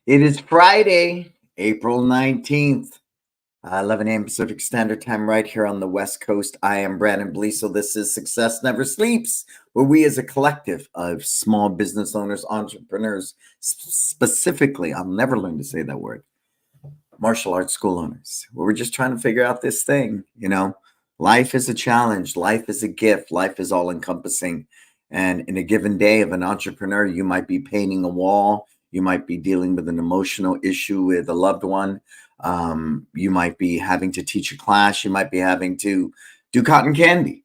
It is Friday, April 19th, 11 a.m. Pacific Standard Time, right here on the West Coast. I am Brannon Beliso. This is Success Never Sleeps, where we as a collective of small business owners, entrepreneurs, specifically, I'll never learn to say that word, martial arts school owners, where we're just trying to figure out this thing. Life is a challenge. Life is a gift. Life is all encompassing. And in a given day of an entrepreneur, you might be painting a wall. You might be dealing with an emotional issue with a loved one. You might be having to teach a class. You might be having to do cotton candy,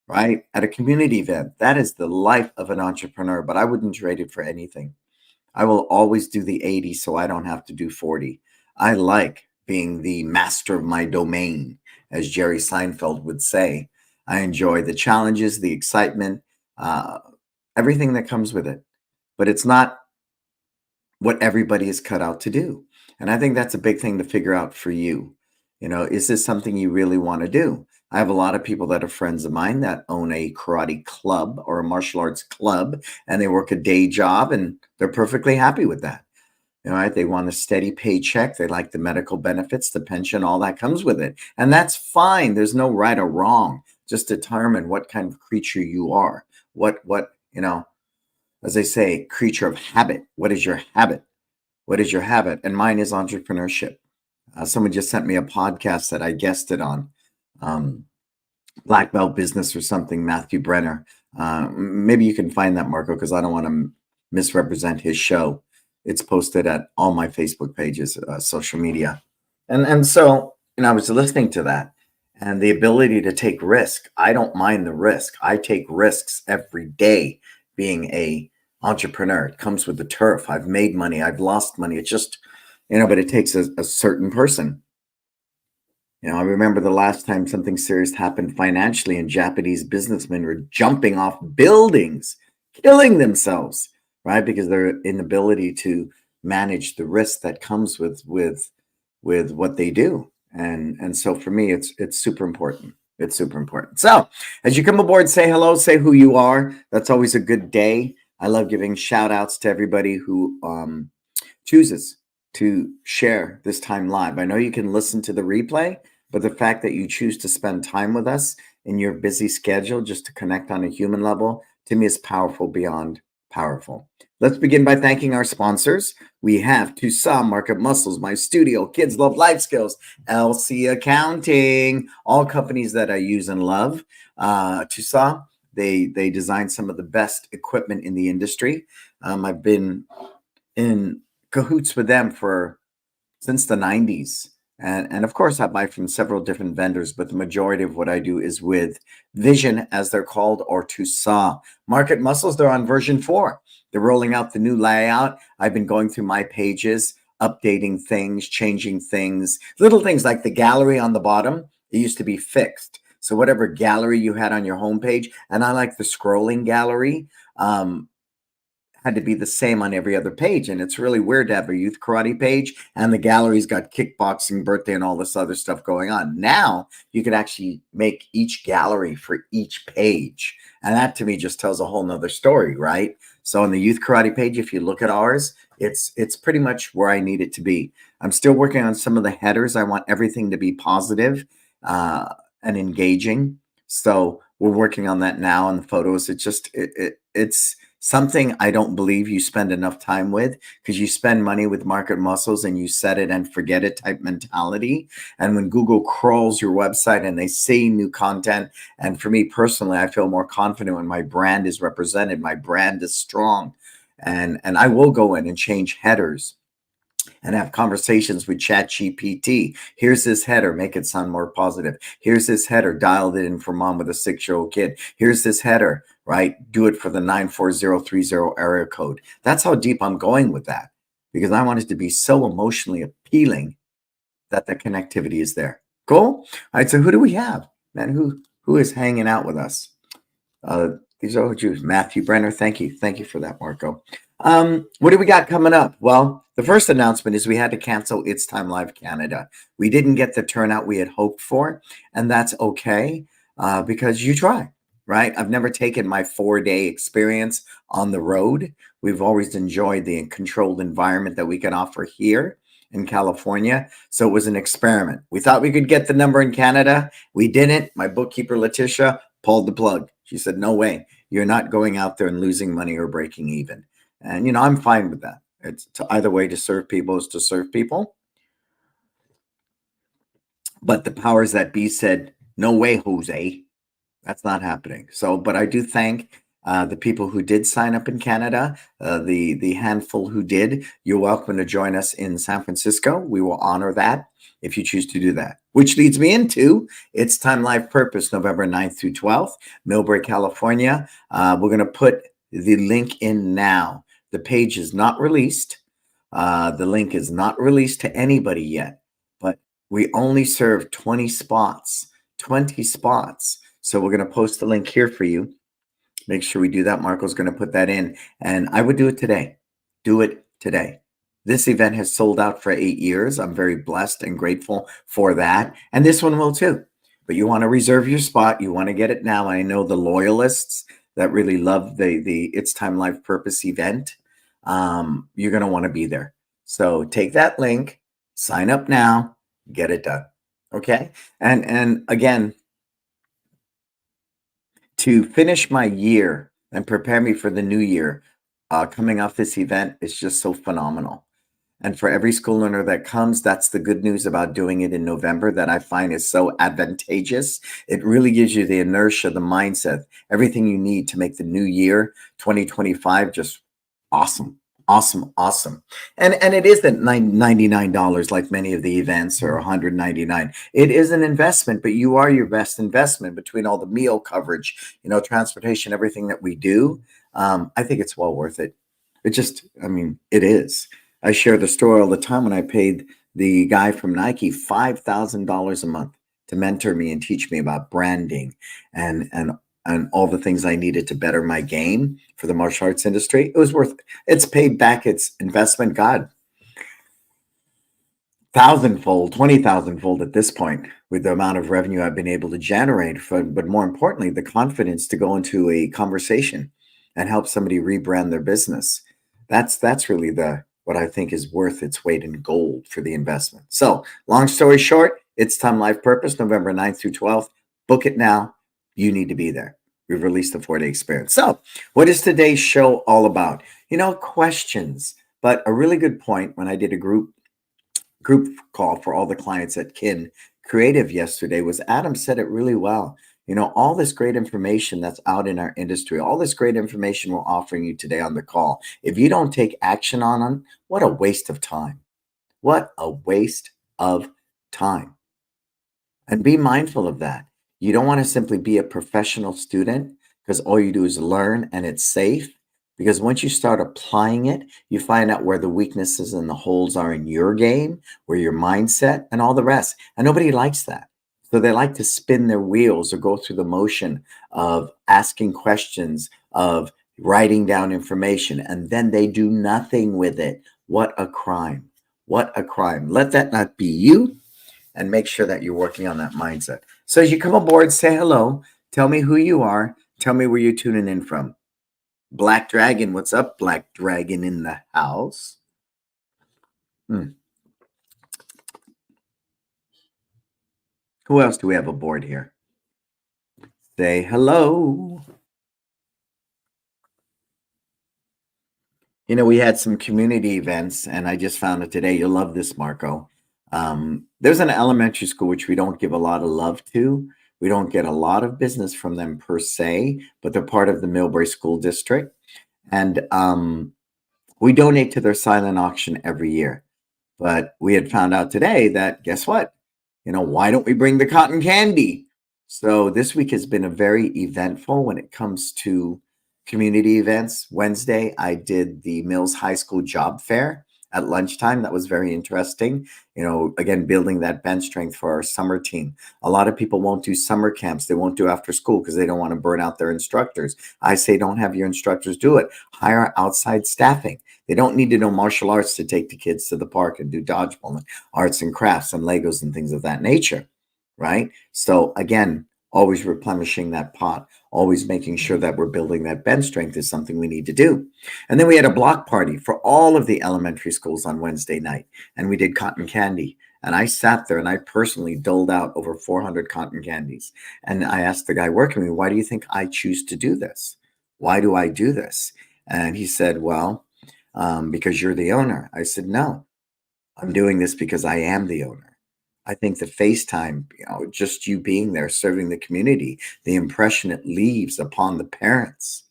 right? At a community event. That is the life of an entrepreneur, but I wouldn't trade it for anything. I will always do the 80 so I don't have to do 40. I like being the master of my domain, as Jerry Seinfeld would say. I enjoy the challenges, the excitement, everything that comes with it. But it's not what everybody is cut out to do. And I think that's a big thing to figure out for you. Is this something you really want to do? I have a lot of people that are friends of mine that own a karate club or a martial arts club, and they work a day job and they're perfectly happy with that. Right? They want a steady paycheck. They like the medical benefits, the pension, all that comes with it. And that's fine. There's no right or wrong. Just determine what kind of creature you are. As they say, creature of habit. What is your habit? What is your habit? And mine is entrepreneurship. Someone just sent me a podcast that I guested on, Black Belt Business or something, Matthew Brenner. Maybe you can find that, Marco, because I don't want to misrepresent his show. It's posted at all my Facebook pages, social media. And so, I was listening to that and the ability to take risk. I don't mind the risk. I take risks every day being a entrepreneur. It comes with the turf. I've made money. I've lost money. It's just, but it takes a certain person. I remember the last time something serious happened financially and Japanese businessmen were jumping off buildings, killing themselves, right? Because their inability to manage the risk that comes with what they do. And so for me, it's super important. It's super important. So as you come aboard, say hello, say who you are. That's always a good day. I love giving shout outs to everybody who chooses to share this time live. I know you can listen to the replay, but the fact that you choose to spend time with us in your busy schedule just to connect on a human level, to me is powerful beyond powerful. Let's begin by thanking our sponsors. We have Tucson Market Muscles, My Studio, Kids Love Life Skills, LC Accounting, all companies that I use and love. Tucson, they design some of the best equipment in the industry. I've been in cahoots with them since the 90s. And of course, I buy from several different vendors, but the majority of what I do is with Vision, as they're called, or Tucson. Market Muscles, they're on version 4. They're rolling out the new layout. I've been going through my pages, updating things, changing things, little things like the gallery on the bottom. It used to be fixed. So whatever gallery you had on your homepage, and I like the scrolling gallery, had to be the same on every other page. And it's really weird to have a youth karate page and the gallery's got kickboxing, birthday, and all this other stuff going on. Now you could actually make each gallery for each page. And that to me just tells a whole nother story, right? So on the youth karate page, if you look at ours, it's pretty much where I need it to be. I'm still working on some of the headers. I want everything to be positive and engaging. So we're working on that now. And the photos, it's something I don't believe you spend enough time with, because you spend money with Market Muscles and you set it and forget it type mentality. And when Google crawls your website and they see new content, and for me personally, I feel more confident when my brand is represented, my brand is strong. And I will go in and change headers and have conversations with ChatGPT. Here's this header, make it sound more positive. Here's this header, dialed it in for mom with a 6-year-old kid. Here's this header, right? Do it for the 94030 area code. That's how deep I'm going with that, because I want it to be so emotionally appealing that the connectivity is there. Cool? All right, so who do we have? Man, who is hanging out with us? These are Jews. Matthew Brenner, thank you. Thank you for that, Marco. What do we got coming up? Well, the first announcement is we had to cancel It's Time Live Canada. We didn't get the turnout we had hoped for, and that's okay, because you try, right? I've never taken my 4-day experience on the road. We've always enjoyed the controlled environment that we can offer here in California. So it was an experiment. We thought we could get the number in Canada. We didn't. My bookkeeper, Letitia, pulled the plug. She said, no way. You're not going out there and losing money or breaking even. And, I'm fine with that. It's either way to serve people is to serve people. But the powers that be said, no way, Jose. That's not happening. So, but I do thank the people who did sign up in Canada, the handful who did. You're welcome to join us in San Francisco. We will honor that if you choose to do that. Which leads me into It's Time Life Purpose, November 9th through 12th, Millbrae, California. We're going to put the link in now. The page is not released. The link is not released to anybody yet, but we only serve 20 spots. 20 spots. So we're going to post the link here for you. Make sure we do that. Marco's going to put that in. And I would do it today. Do it today. This event has sold out for 8 years. I'm very blessed and grateful for that. And this one will too. But you want to reserve your spot. You want to get it now. I know the loyalists that really love the It's Time Life Purpose event. You're going to want to be there. So take that link, sign up now, get it done. Okay. And again, to finish my year and prepare me for the new year, coming off this event is just so phenomenal. And for every school learner that comes, that's the good news about doing it in November that I find is so advantageous. It really gives you the inertia, the mindset, everything you need to make the new year, 2025, just awesome. Awesome, awesome. And it isn't $99 like many of the events or $199. It is an investment, but you are your best investment between all the meal coverage, transportation, everything that we do. I think it's well worth it. It is. I share the story all the time when I paid the guy from Nike $5,000 a month to mentor me and teach me about branding and all the things I needed to better my game for the martial arts industry. It was worth it. It's paid back its investment, God, 1,000-fold, 20,000-fold at this point with the amount of revenue I've been able to generate. But more importantly, the confidence to go into a conversation and help somebody rebrand their business. That's really what I think is worth its weight in gold for the investment. So long story short, It's Time Life Purpose, November 9th through 12th. Book it now. You need to be there. We've released the 4-day experience. So what is today's show all about? Questions. But a really good point when I did a group call for all the clients at Kin Creative yesterday was Adam said it really well. All this great information that's out in our industry, all this great information we're offering you today on the call, if you don't take action on them, what a waste of time. What a waste of time. And be mindful of that. You don't want to simply be a professional student because all you do is learn and it's safe. Because once you start applying it, you find out where the weaknesses and the holes are in your game, where your mindset and all the rest. And nobody likes that. So they like to spin their wheels or go through the motion of asking questions, of writing down information, and then they do nothing with it. What a crime. What a crime. Let that not be you. And make sure that you're working on that mindset. So as you come aboard, say hello. Tell me who you are. Tell me where you're tuning in from. Black Dragon, what's up? Black Dragon in the house. Who else do we have aboard here? Say hello. We had some community events, and I just found it today. You'll love this, Marco. There's an elementary school which we don't give a lot of love to. We don't get a lot of business from them per se, but they're part of the Millbrae School District. And we donate to their silent auction every year. But we had found out today that, guess what? Why don't we bring the cotton candy? So this week has been a very eventful when it comes to community events. Wednesday, I did the Mills High School Job Fair at lunchtime. That was very interesting. Again, building that bench strength for our summer team. A lot of people won't do summer camps. They won't do after school because they don't want to burn out their instructors. I say, don't have your instructors do it. Hire outside staffing. They don't need to know martial arts to take the kids to the park and do dodgeball and arts and crafts and Legos and things of that nature, right? So again, always replenishing that pot, always making sure that we're building that bench strength is something we need to do. And then we had a block party for all of the elementary schools on Wednesday night, and we did cotton candy. And I sat there and I personally doled out over 400 cotton candies. And I asked the guy working with me, why do you think I choose to do this? Why do I do this? And he said, well, because you're the owner. I said, no, I'm doing this because I am the owner. I think the FaceTime, just you being there, serving the community, the impression it leaves upon the parents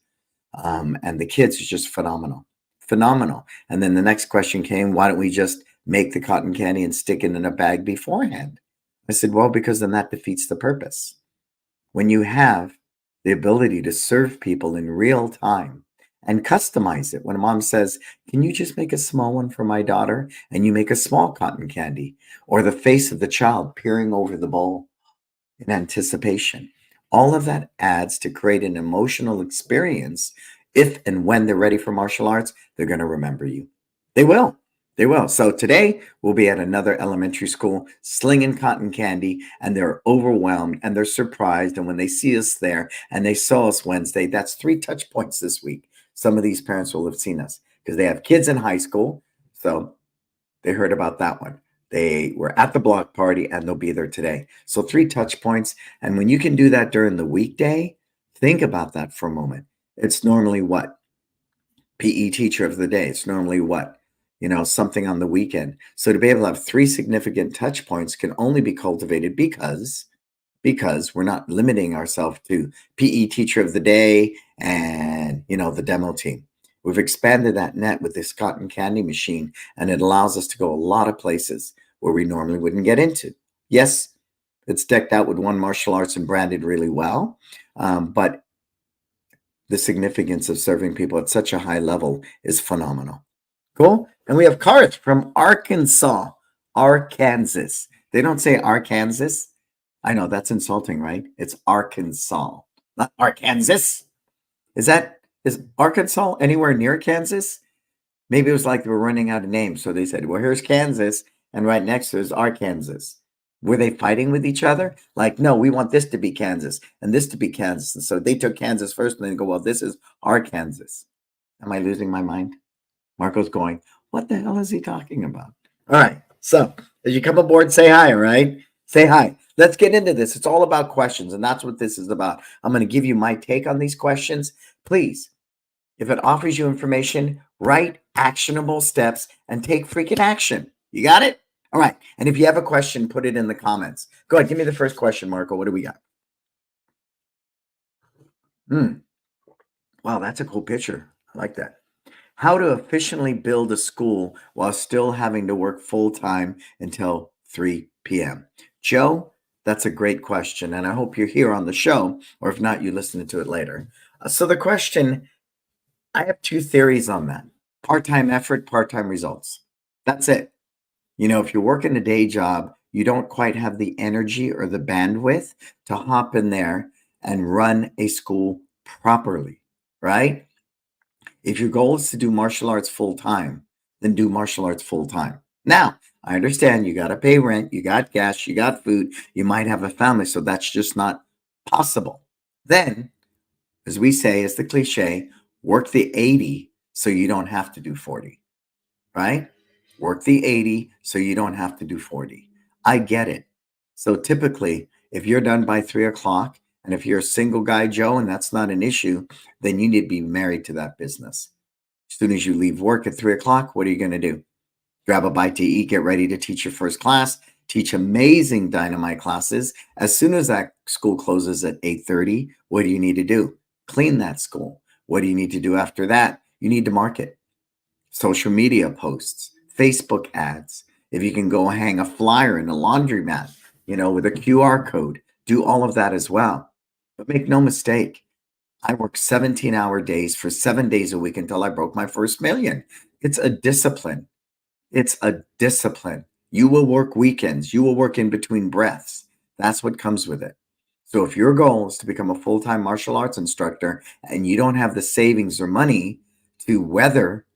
and the kids is just phenomenal, phenomenal. And then the next question came, why don't we just make the cotton candy and stick it in a bag beforehand? I said, well, because then that defeats the purpose. When you have the ability to serve people in real time and customize it, when a mom says, can you just make a small one for my daughter? And you make a small cotton candy, or the face of the child peering over the bowl in anticipation. All of that adds to create an emotional experience. If and when they're ready for martial arts, they're going to remember you. They will. They will. So today we'll be at another elementary school slinging cotton candy, and they're overwhelmed and they're surprised. And when they see us there and they saw us Wednesday, that's 3 touch points this week. Some of these parents will have seen us because they have kids in high school. So they heard about that one. They were at the block party and they'll be there today. So 3 touch points. And when you can do that during the weekday, think about that for a moment. It's normally what? PE teacher of the day. It's normally what? Something on the weekend. So to be able to have 3 significant touch points can only be cultivated because we're not limiting ourselves to PE teacher of the day and, the demo team. We've expanded that net with this cotton candy machine, and it allows us to go a lot of places where we normally wouldn't get into. Yes, it's decked out with One Martial Arts and branded really well, but the significance of serving people at such a high level is phenomenal. Cool. And we have Karth from Arkansas. They don't say Arkansas. I know that's insulting, right? It's Arkansas, not Arkansas. Is Arkansas anywhere near Kansas? Maybe it was like they were running out of names. So they said, well, here's Kansas, and right next to it is Arkansas. Were they fighting with each other? Like, no, we want this to be Kansas and this to be Kansas. And so they took Kansas first and then go, well, this is Arkansas. Am I losing my mind? Marco's going, what the hell is he talking about? All right. So as you come aboard, say hi, all right? Say hi. Let's get into this. It's all about questions, and that's what this is about. I'm going to give you my take on these questions. Please, if it offers you information, write actionable steps and take freaking action. You got it? All right. And if you have a question, put it in the comments. Go ahead. Give me the first question, Marco. What do we got? Wow, that's a cool picture. I like that. How to efficiently build a school while still having to work full-time until 3 p.m. Joe, that's a great question, and I hope you're here on the show, or if not, you listen to it later. So the question, I have 2 theories on that. Part-time effort, part-time results. That's it. If you're working a day job, you don't quite have the energy or the bandwidth to hop in there and run a school properly, right? If your goal is to do martial arts full time, then do martial arts full time. Now, I understand you got to pay rent, you got gas, you got food, you might have a family, so that's just not possible. Then, as we say, as the cliche, work the 80 so you don't have to do 40, right? Work the 80 so you don't have to do 40. I get it. So typically, if you're done by 3 o'clock, and if you're a single guy, Joe, and that's not an issue, then you need to be married to that business. As soon as you leave work at 3 o'clock, what are you going to do? Grab a bite to eat, get ready to teach your first class, teach amazing dynamite classes. As soon as that school closes at 8:30, what do you need to do? Clean that school. What do you need to do after that? You need to market. Social media posts, Facebook ads. If you can go hang a flyer in a laundromat, with a QR code, do all of that as well. But make no mistake, I worked 17-hour days for 7 days a week until I broke my first million. It's a discipline. It's a discipline. You will work weekends. You will work in between breaths. That's what comes with it. So if your goal is to become a full-time martial arts instructor and you don't have the savings or money to weather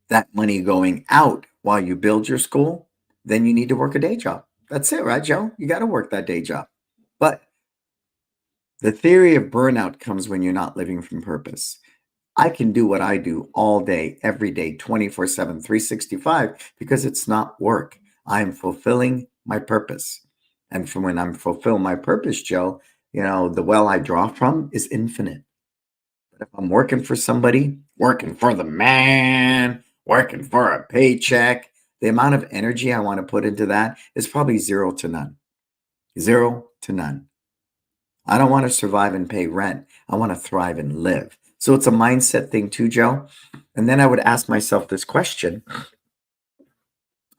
that money going out while you build your school, then you need to work a day job. That's it, right, Joe? You got to work that day job. But The theory of burnout comes when you're not living from purpose. I can do what I do all day, every day, 24/7, 365, because it's not work. I am fulfilling my purpose. And from when I'm fulfilling my purpose, Joe, the well I draw from is infinite. But if I'm working for somebody, working for the man, working for a paycheck, the amount of energy I want to put into that is probably zero to none. Zero to none. I don't want to survive and pay rent. I want to thrive and live. So it's a mindset thing too, Joe. And then I would ask myself this question: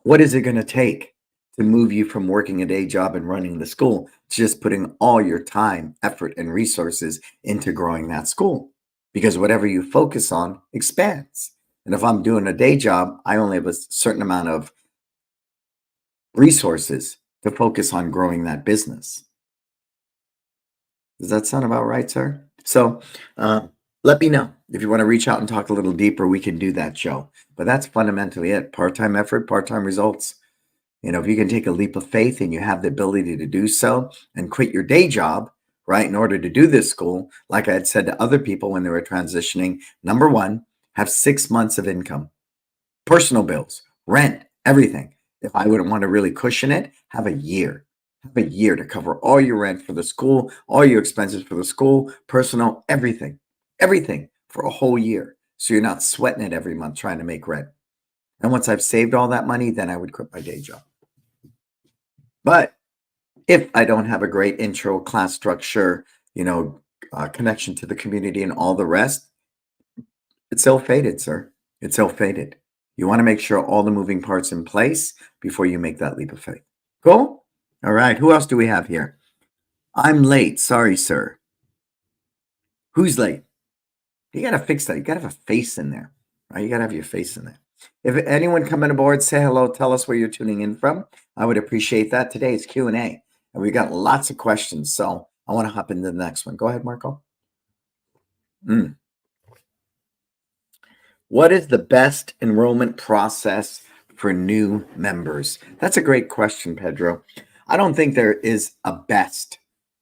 what is it going to take to move you from working a day job and running the school to just putting all your time, effort, and resources into growing that school? Because whatever you focus on expands. And if I'm doing a day job, I only have a certain amount of resources to focus on growing that business. Does that sound about right, sir? So let me know if you want to reach out and talk a little deeper. We can do that, Joe. But that's fundamentally it. Part-time effort, part-time results. If you can take a leap of faith and you have the ability to do so and quit your day job, right, in order to do this school, like I had said to other people when they were transitioning, number one, have 6 months of income, personal bills, rent, everything. If I wouldn't want to really cushion it, have a year. Have a year to cover all your rent for the school, all your expenses for the school, personal, everything for a whole year. So you're not sweating it every month trying to make rent. And once I've saved all that money, then I would quit my day job. But if I don't have a great intro class structure, connection to the community and all the rest, it's ill-fated, sir. It's ill-fated. You want to make sure all the moving parts in place before you make that leap of faith. Cool? All right. Who else do we have here? I'm late. Sorry, sir. Who's late? You got to fix that. You got to have a face in there, right? You got to have your face in there. If anyone coming aboard, say hello. Tell us where you're tuning in from. I would appreciate that. Today is Q&A, and we got lots of questions. So I want to hop into the next one. Go ahead, Marco. What is the best enrollment process for new members? That's a great question, Pedro. I don't think there is a best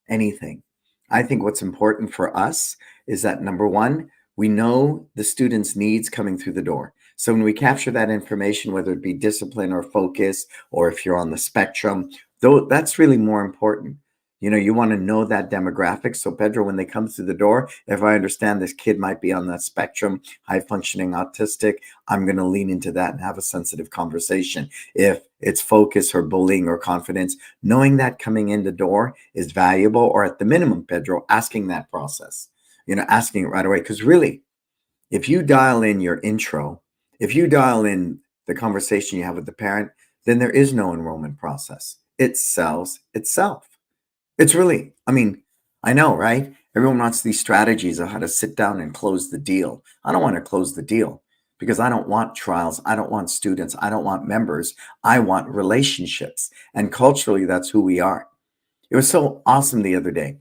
anything. I think what's important for us is that number one, we know the student's needs coming through the door. So when we capture that information, whether it be discipline or focus, or if you're on the spectrum, though, that's really more important. You want to know that demographic. So Pedro, when they come through the door, if I understand this kid might be on that spectrum, high functioning autistic, I'm going to lean into that and have a sensitive conversation. If it's focus or bullying or confidence, knowing that coming in the door is valuable, or at the minimum, Pedro, asking that process, asking it right away. Because really, if you dial in your intro, if you dial in the conversation you have with the parent, then there is no enrollment process. It sells itself. It's really, I know, right? Everyone wants these strategies of how to sit down and close the deal. I don't want to close the deal because I don't want trials. I don't want students. I don't want members. I want relationships. And culturally, that's who we are. It was so awesome the other day.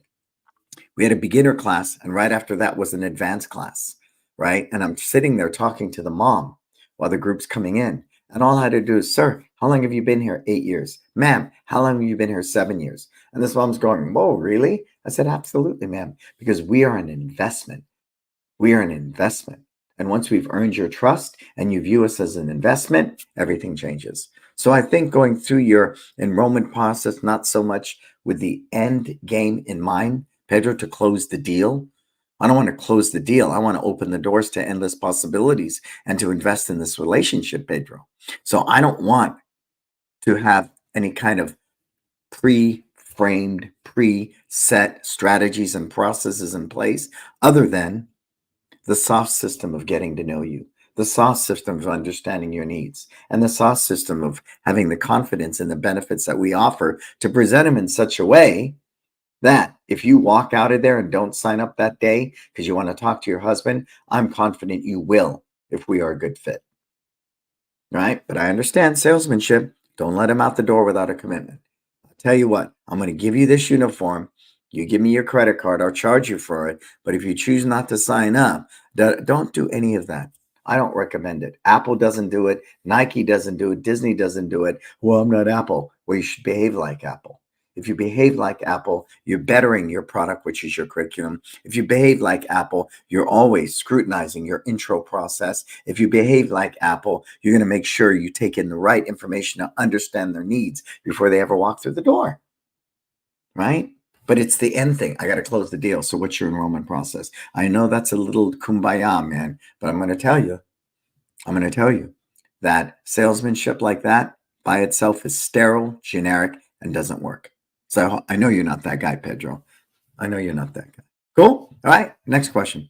We had a beginner class, and right after that was an advanced class, right? And I'm sitting there talking to the mom while the group's coming in. And all I had to do is, sir, how long have you been here? 8 years. Ma'am, how long have you been here? 7 years. And this mom's going, whoa, really? I said, absolutely, ma'am, because we are an investment. We are an investment. And once we've earned your trust and you view us as an investment, everything changes. So I think going through your enrollment process, not so much with the end game in mind, Pedro, to close the deal. I don't want to close the deal. I want to open the doors to endless possibilities and to invest in this relationship, Pedro. So I don't want to have any kind of pre-framed, pre-set strategies and processes in place other than the soft system of getting to know you, the soft system of understanding your needs, and the soft system of having the confidence in the benefits that we offer to present them in such a way that if you walk out of there and don't sign up that day because you want to talk to your husband, I'm confident you will if we are a good fit. Right? But I understand salesmanship. Don't let him out the door without a commitment. I'll tell you what, I'm going to give you this uniform. You give me your credit card, I'll charge you for it. But if you choose not to sign up, don't do any of that. I don't recommend it. Apple doesn't do it. Nike doesn't do it. Disney doesn't do it. Well, I'm not Apple. Well, you should behave like Apple. If you behave like Apple, you're bettering your product, which is your curriculum. If you behave like Apple, you're always scrutinizing your intro process. If you behave like Apple, you're going to make sure you take in the right information to understand their needs before they ever walk through the door, right? But it's the end thing. I got to close the deal. So what's your enrollment process? I know that's a little kumbaya, man, but I'm going to tell you that salesmanship like that by itself is sterile, generic, and doesn't work. So I know you're not that guy, Pedro. I know you're not that guy. Cool. All right. Next question.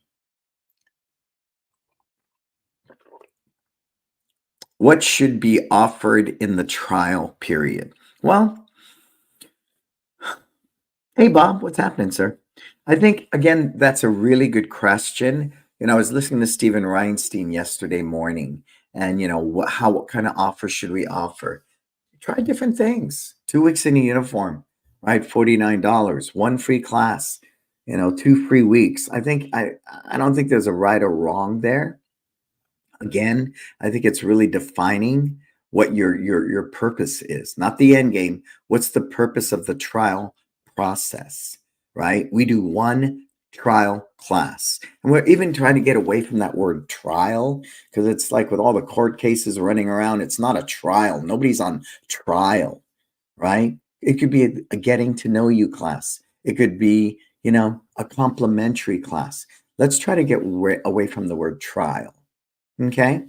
What should be offered in the trial period? Well, hey, Bob, what's happening, sir? I think, again, that's a really good question. I was listening to Stephen Reinstein yesterday morning, and, what kind of offers should we offer? Try different things. 2 weeks in a uniform, right? $49, one free class, 2 free weeks. I don't think there's a right or wrong there. Again, I think it's really defining what your purpose is, not the end game. What's the purpose of the trial process, right? We do one trial class. And we're even trying to get away from that word trial, because it's like with all the court cases running around, it's not a trial. Nobody's on trial, right? It could be a getting to know you class. It could be, a complimentary class. Let's try to get away from the word trial. Okay.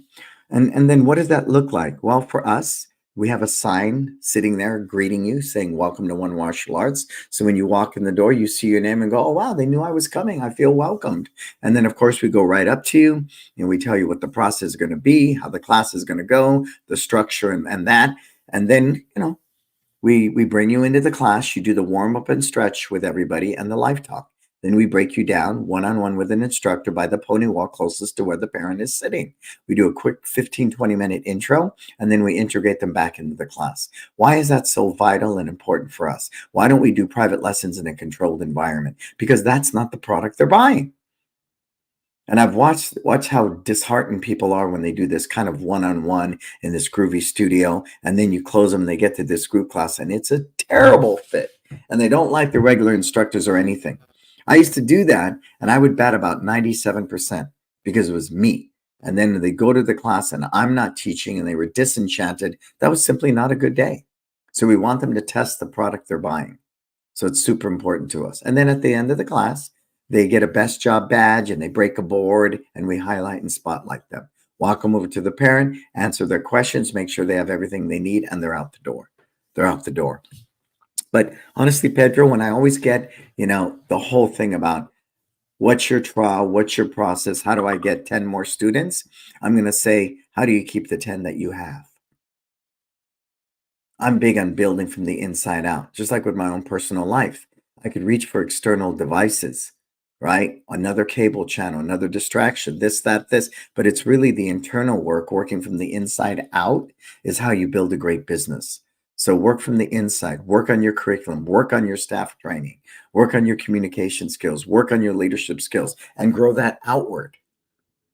And then what does that look like? Well, for us, we have a sign sitting there greeting you saying, welcome to One Martial Arts. So when you walk in the door, you see your name and go, oh, wow, they knew I was coming. I feel welcomed. And then, of course, we go right up to you and we tell you what the process is going to be, how the class is going to go, the structure and that. And then, we bring you into the class. You do the warm up and stretch with everybody and the life talk. Then we break you down one-on-one with an instructor by the pony wall closest to where the parent is sitting. We do a quick 15, 20-minute intro, and then we integrate them back into the class. Why is that so vital and important for us? Why don't we do private lessons in a controlled environment? Because that's not the product they're buying. And I've watched how disheartened people are when they do this kind of one-on-one in this groovy studio, and then you close them and they get to this group class, and it's a terrible fit, and they don't like the regular instructors or anything. I used to do that, and I would bet about 97% because it was me. And then they go to the class, and I'm not teaching, and they were disenchanted. That was simply not a good day. So we want them to test the product they're buying. So it's super important to us. And then at the end of the class, they get a best job badge, and they break a board, and we highlight and spotlight them. Walk them over to the parent, answer their questions, make sure they have everything they need, and they're out the door. They're out the door. But honestly, Pedro, when I always get, the whole thing about what's your trial, what's your process, how do I get 10 more students? I'm going to say, how do you keep the 10 that you have? I'm big on building from the inside out, just like with my own personal life. I could reach for external devices, right? Another cable channel, another distraction, this, that, this. But it's really the internal work, working from the inside out, is how you build a great business. So work from the inside, work on your curriculum, work on your staff training, work on your communication skills, work on your leadership skills, and grow that outward,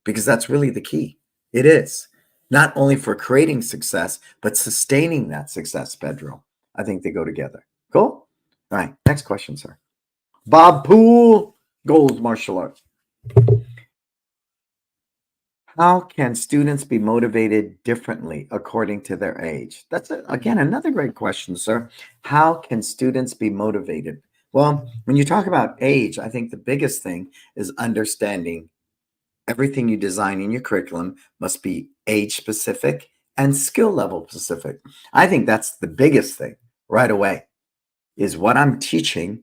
because that's really the key. It is not only for creating success, but sustaining that success, Pedro. I think they go together. Cool. All right. Next question, sir. Bob Poole, Gold Martial Arts. How can students be motivated differently according to their age? That's, again, another great question, sir. How can students be motivated? Well, when you talk about age, I think the biggest thing is understanding everything you design in your curriculum must be age specific and skill level specific. I think that's the biggest thing right away, is what I'm teaching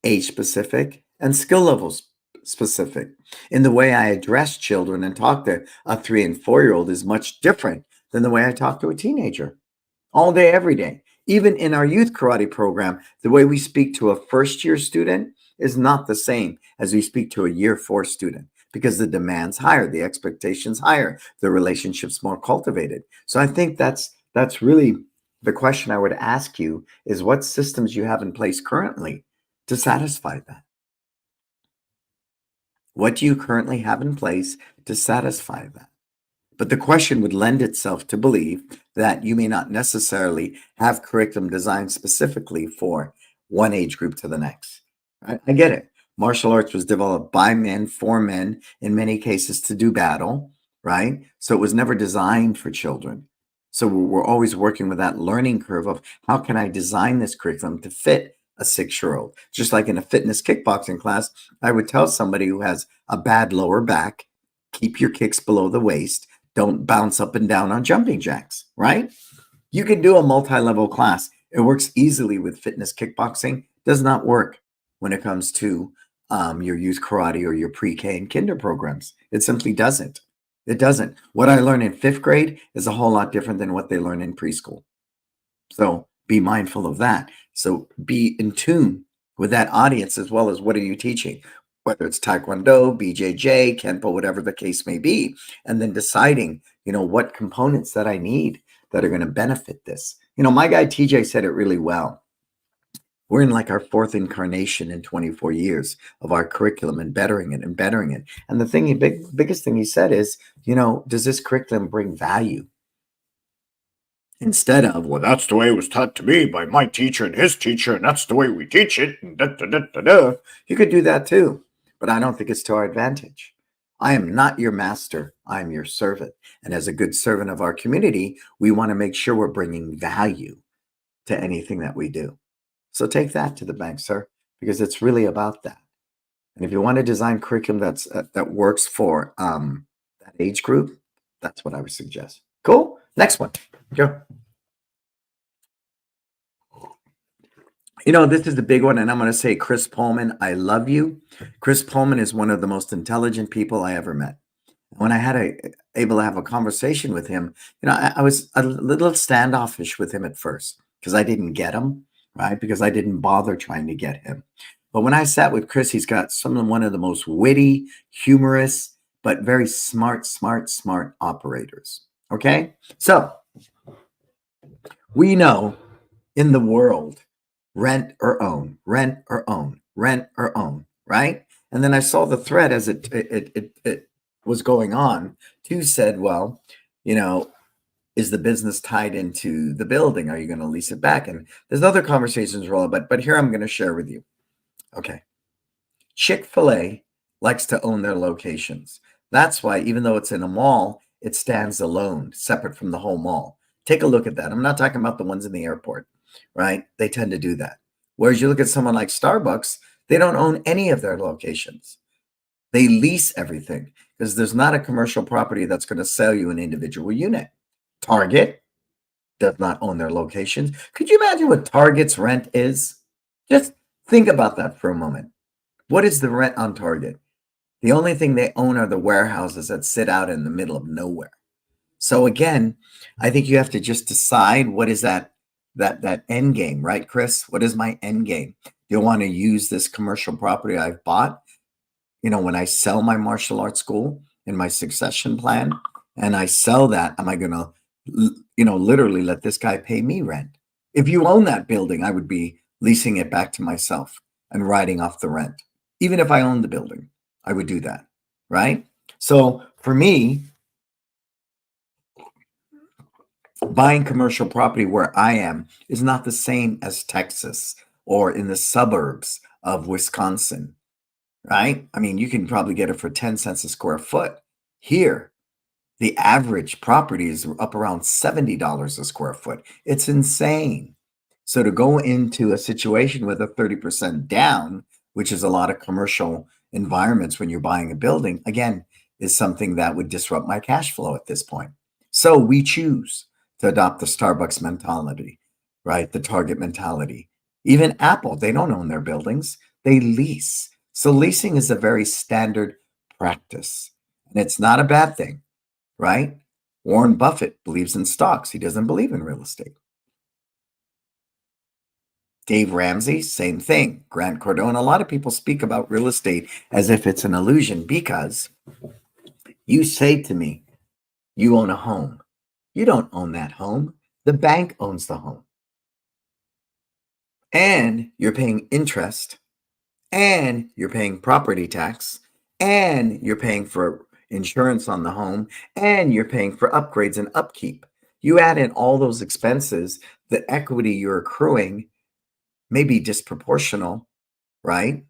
age specific and skill levels specific. In the way I address children and talk to a 3 and 4-year-old is much different than the way I talk to a teenager all day, every day. Even in our youth karate program, the way we speak to a first-year student is not the same as we speak to a year 4 student, because the demand's higher, the expectation's higher, the relationship's more cultivated. So I think that's really the question I would ask you, is what systems you have in place currently to satisfy that. What do you currently have in place to satisfy that? But the question would lend itself to believe that you may not necessarily have curriculum designed specifically for one age group to the next. Right? I get it. Martial arts was developed by men, for men, in many cases to do battle, right? So it was never designed for children. So we're always working with that learning curve of how can I design this curriculum to fit a 6-year-old? Just like in a fitness kickboxing class, I would tell somebody who has a bad lower back, keep your kicks below the waist, don't bounce up and down on jumping jacks, right? You can do a multi-level class. It works easily with fitness kickboxing. Does not work when it comes to your youth karate or your pre-K and kinder programs. It simply doesn't. It doesn't. What I learn in 5th grade is a whole lot different than what they learn in preschool. So be mindful of that. So be in tune with that audience as well as what are you teaching, whether it's Taekwondo, BJJ, Kenpo, whatever the case may be, and then deciding, what components that I need that are going to benefit this. My guy TJ said it really well. We're in like our 4th incarnation in 24 years of our curriculum and bettering it and bettering it. And the biggest thing he said is, does this curriculum bring value? Instead of, well, that's the way it was taught to me by my teacher and his teacher, and that's the way we teach it. And da, da, da, da, da. You could do that too, but I don't think it's to our advantage. I am not your master. I am your servant. And as a good servant of our community, we want to make sure we're bringing value to anything that we do. So take that to the bank, sir, because it's really about that. And if you want to design curriculum that works for that age group, that's what I would suggest. Cool. Next one. Go. This is the big one, and I'm going to say Chris Pullman, I love you. Chris Pullman is one of the most intelligent people I ever met. When I had able to have a conversation with him, I was a little standoffish with him at first because I didn't get him, right? Because I didn't bother trying to get him. But when I sat with Chris, he's got one of the most witty, humorous, but very smart operators. Okay? So we know in the world, rent or own, rent or own, rent or own, right? And then I saw the thread as it was going on. Two said, well, is the business tied into the building? Are you going to lease it back? And there's other conversations rolling, but here I'm going to share with you. Okay. Chick-fil-A likes to own their locations. That's why, even though it's in a mall, it stands alone, separate from the whole mall. Take a look at that. I'm not talking about the ones in the airport, right? They tend to do that. Whereas you look at someone like Starbucks, they don't own any of their locations. They lease everything because there's not a commercial property that's going to sell you an individual unit. Target does not own their locations. Could you imagine what Target's rent is? Just think about that for a moment. What is the rent on Target? The only thing they own are the warehouses that sit out in the middle of nowhere. So again, I think you have to just decide what is that end game, right, Chris? What is my end game? Do you want to use this commercial property I've bought? When I sell my martial arts school in my succession plan and I sell that, am I going to, literally let this guy pay me rent? If you own that building, I would be leasing it back to myself and writing off the rent. Even if I owned the building, I would do that, right? So for me, buying commercial property where I am is not the same as Texas or in the suburbs of Wisconsin, right? I mean, you can probably get it for 10 cents a square foot. Here, the average property is up around $70 a square foot. It's insane. So to go into a situation with a 30% down, which is a lot of commercial environments when you're buying a building, again, is something that would disrupt my cash flow at this point. So we choose to adopt the Starbucks mentality, right? The Target mentality. Even Apple, they don't own their buildings. They lease. So leasing is a very standard practice. And it's not a bad thing, right? Warren Buffett believes in stocks. He doesn't believe in real estate. Dave Ramsey, same thing. Grant Cardone. A lot of people speak about real estate as if it's an illusion because you say to me, you own a home. You don't own that home. The bank owns the home. And you're paying interest, and you're paying property tax, and you're paying for insurance on the home, and you're paying for upgrades and upkeep. You add in all those expenses, the equity you're accruing may be disproportional, right,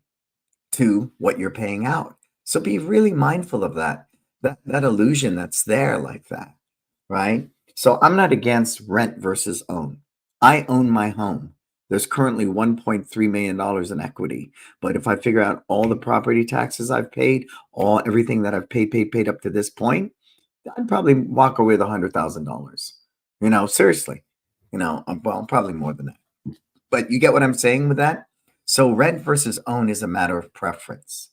to what you're paying out. So be really mindful of that illusion that's there like that, right? So I'm not against rent versus own. I own my home. There's currently $1.3 million in equity. But if I figure out all the property taxes I've paid, all everything that I've paid up to this point, I'd probably walk away with $100,000. Seriously. Well, probably more than that. But you get what I'm saying with that? So rent versus own is a matter of preference.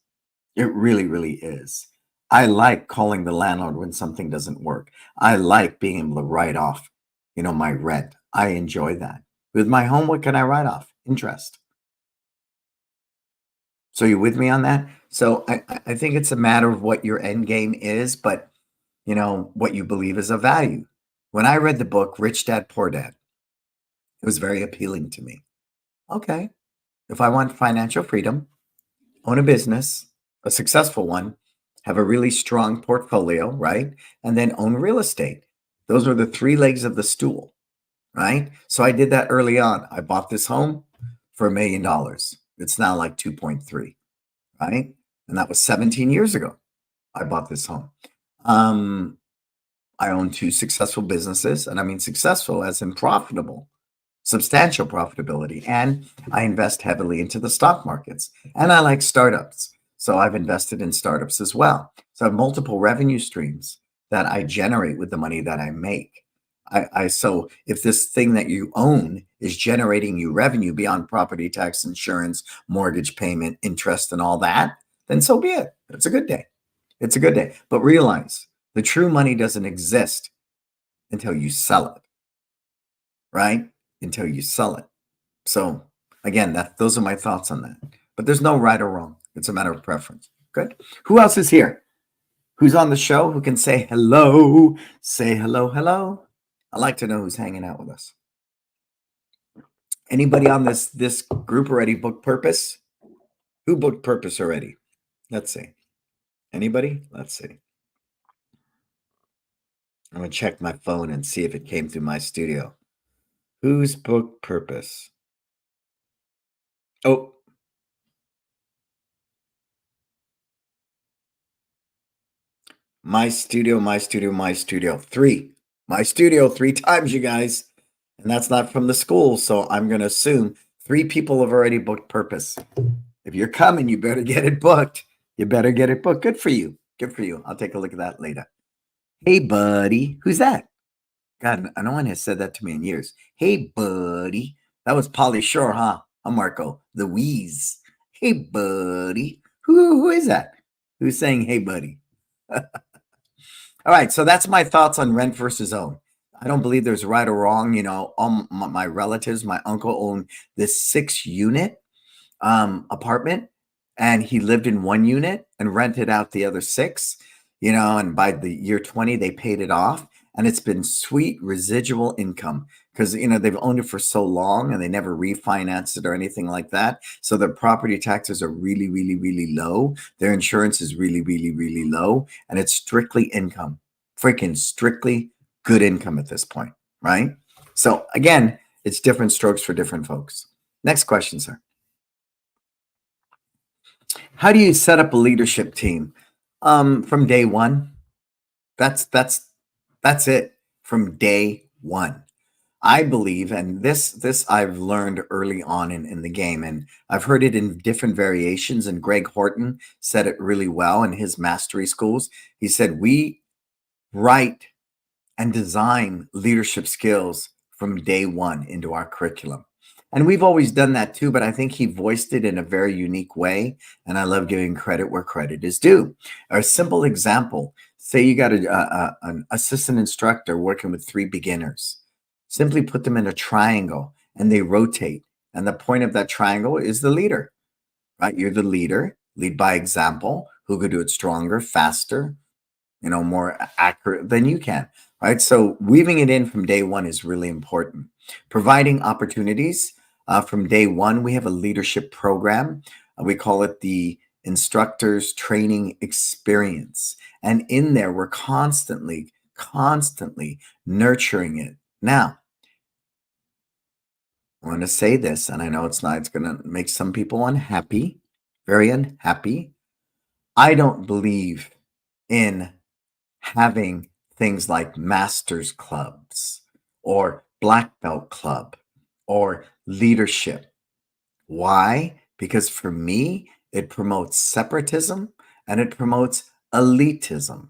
It really, really is. I like calling the landlord when something doesn't work. I like being able to write off, my rent. I enjoy that. With my home, what can I write off? Interest. So you with me on that? So I think it's a matter of what your end game is, but what you believe is of value. When I read the book Rich Dad Poor Dad, it was very appealing to me. Okay, if I want financial freedom, own a business, a successful one, have a really strong portfolio, right? And then own real estate. Those are the three legs of the stool, right? So I did that early on. I bought this home for $1 million. It's now like 2.3, right? And that was 17 years ago. I bought this home. I own two successful businesses, and I mean successful as in profitable, substantial profitability. And I invest heavily into the stock markets, and I like startups. So I've invested in startups as well. So I have multiple revenue streams that I generate with the money that I make. So if this thing that you own is generating you revenue beyond property tax, insurance, mortgage payment, interest, and all that, then so be it. It's a good day. It's a good day. But realize the true money doesn't exist until you sell it, right? Until you sell it. So again, those are my thoughts on that. But there's no right or wrong. It's a matter of preference. Good. Who else is here? Who's on the show? Who can say hello? Say hello, hello. I'd like to know who's hanging out with us. Anybody on this group already booked Purpose? Who booked Purpose already? Let's see. Anybody? Let's see. I'm gonna check my phone and see if it came through my studio. Who's booked Purpose? Oh, my studio, my studio, my studio. My studio 3 times, you guys. And that's not from the school. So I'm going to assume 3 people have already booked Purpose. If you're coming, you better get it booked. You better get it booked. Good for you. Good for you. I'll take a look at that later. Hey, buddy. Who's that? God, no one has said that to me in years. Hey, buddy. That was Polly Shore, huh? I'm Marco, the Wheeze. Hey, buddy. Who is that? Who's saying, hey, buddy? All right, so that's my thoughts on rent versus own. I don't believe there's right or wrong. All my relatives, my uncle owned this 6-unit apartment, and he lived in 1 unit and rented out the other 6. And by the year 20, they paid it off, and it's been sweet residual income because they've owned it for so long and they never refinanced it or anything like that. So their property taxes are really, really, really low. Their insurance is really, really, really low, and it's strictly income, freaking strictly good income at this point, right? So again, it's different strokes for different folks. Next question, sir. How do you set up a leadership team? From day one. That's it. From day one. I believe, and this I've learned early on in the game, and I've heard it in different variations. And Greg Horton said it really well in his mastery schools. He said, we write and design leadership skills from day one into our curriculum. And we've always done that too, but I think he voiced it in a very unique way. And I love giving credit where credit is due. A simple example, say you got an assistant instructor working with 3 beginners. Simply put them in a triangle and they rotate. And the point of that triangle is the leader, right? You're the leader, lead by example. Who could do it stronger, faster, more accurate than you can, right? So weaving it in from day one is really important. Providing opportunities from day one. We have a leadership program. We call it the Instructors Training Experience. And in there, we're constantly nurturing it. Now, I want to say this, and I know it's going to make some people unhappy, very unhappy. I don't believe in having things like masters clubs or black belt club or leadership. Why? Because for me, it promotes separatism and it promotes elitism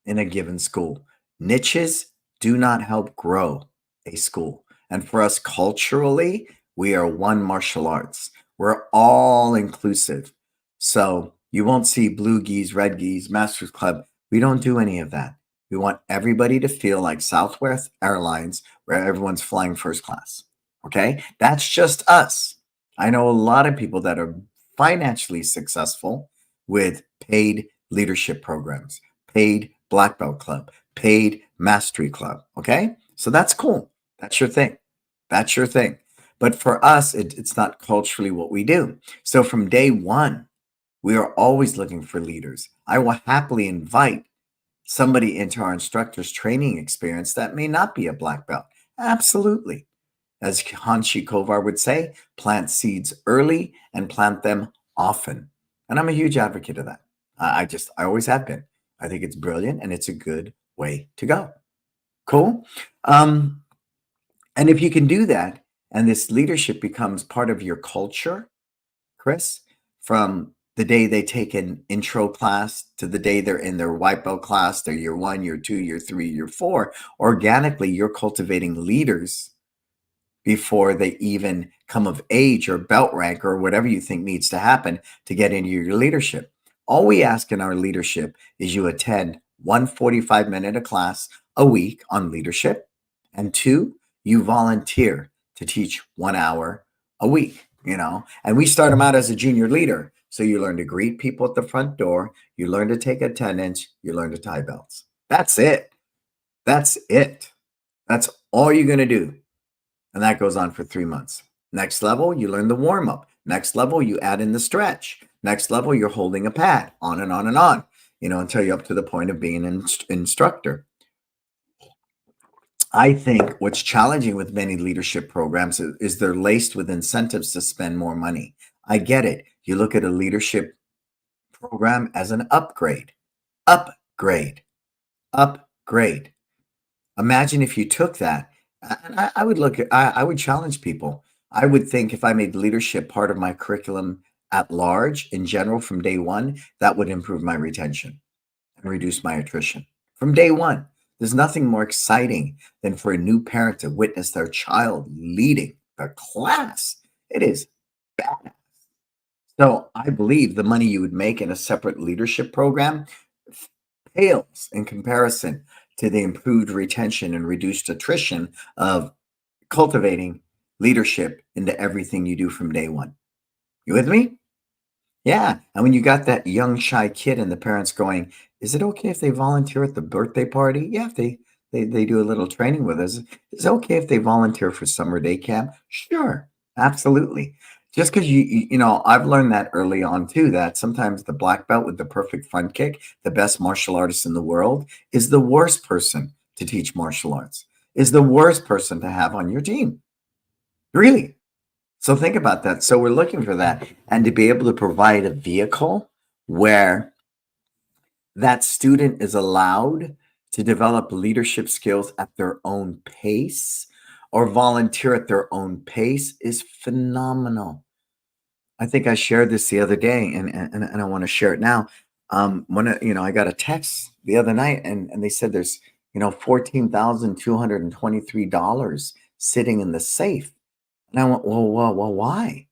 in a given school. Niches do not help grow a school. And for us culturally, we are one martial arts. We're all inclusive. So you won't see blue geese, red geese, Masters Club. We don't do any of that. We want everybody to feel like Southwest Airlines, where everyone's flying first class. Okay? That's just us. I know a lot of people that are financially successful with paid leadership programs, paid black belt club, paid mastery club. Okay. So that's cool. That's your thing. That's your thing. But for us, it's not culturally what we do. So from day one, we are always looking for leaders. I will happily invite somebody into our instructor's training experience that may not be a black belt. Absolutely. As Hanshi Kovar would say, plant seeds early and plant them often. And I'm a huge advocate of that. I always have been. I think it's brilliant and it's a good way to go. Cool. Um, and if you can do that and this leadership becomes part of your culture, Chris, from the day they take an intro class to the day they're in their white belt class, their year 1, year 2, year 3, year 4, organically you're cultivating leaders before they even come of age or belt rank or whatever you think needs to happen to get into your leadership. All we ask in our leadership is you attend 1 45-minute a class a week on leadership, and 2, you volunteer to teach 1 hour a week, and we start them out as a junior leader. So you learn to greet people at the front door, you learn to take attendance, you learn to tie belts. That's it. That's it. That's all you're going to do. And that goes on for 3 months. Next level, you learn the warm up. Next level, you add in the stretch. Next level, you're holding a pad, on and on and on, until you're up to the point of being an instructor. I think what's challenging with many leadership programs is they're laced with incentives to spend more money. I get it. You look at a leadership program as an upgrade, upgrade, upgrade. Imagine if you took that, and I would I would challenge people. I would think if I made leadership part of my curriculum at large in general from day one, that would improve my retention and reduce my attrition from day one. There's nothing more exciting than for a new parent to witness their child leading the class. It is bad. So I believe the money you would make in a separate leadership program pales in comparison to the improved retention and reduced attrition of cultivating leadership into everything you do from day one. You with me? Yeah. And when you got that young, shy kid and the parents going, is it okay if they volunteer at the birthday party? Yeah, if they do a little training with us. Is it okay if they volunteer for summer day camp? Sure. Absolutely. Just because I've learned that early on too, that sometimes the black belt with the perfect front kick, the best martial artist in the world, is the worst person to teach martial arts, is the worst person to have on your team. Really. So think about that. So we're looking for that, and to be able to provide a vehicle where that student is allowed to develop leadership skills at their own pace or volunteer at their own pace is phenomenal. I think I shared this the other day, and I want to share it now. I got a text the other night, and they said there's $14,223 sitting in the safe, and I went, well, why?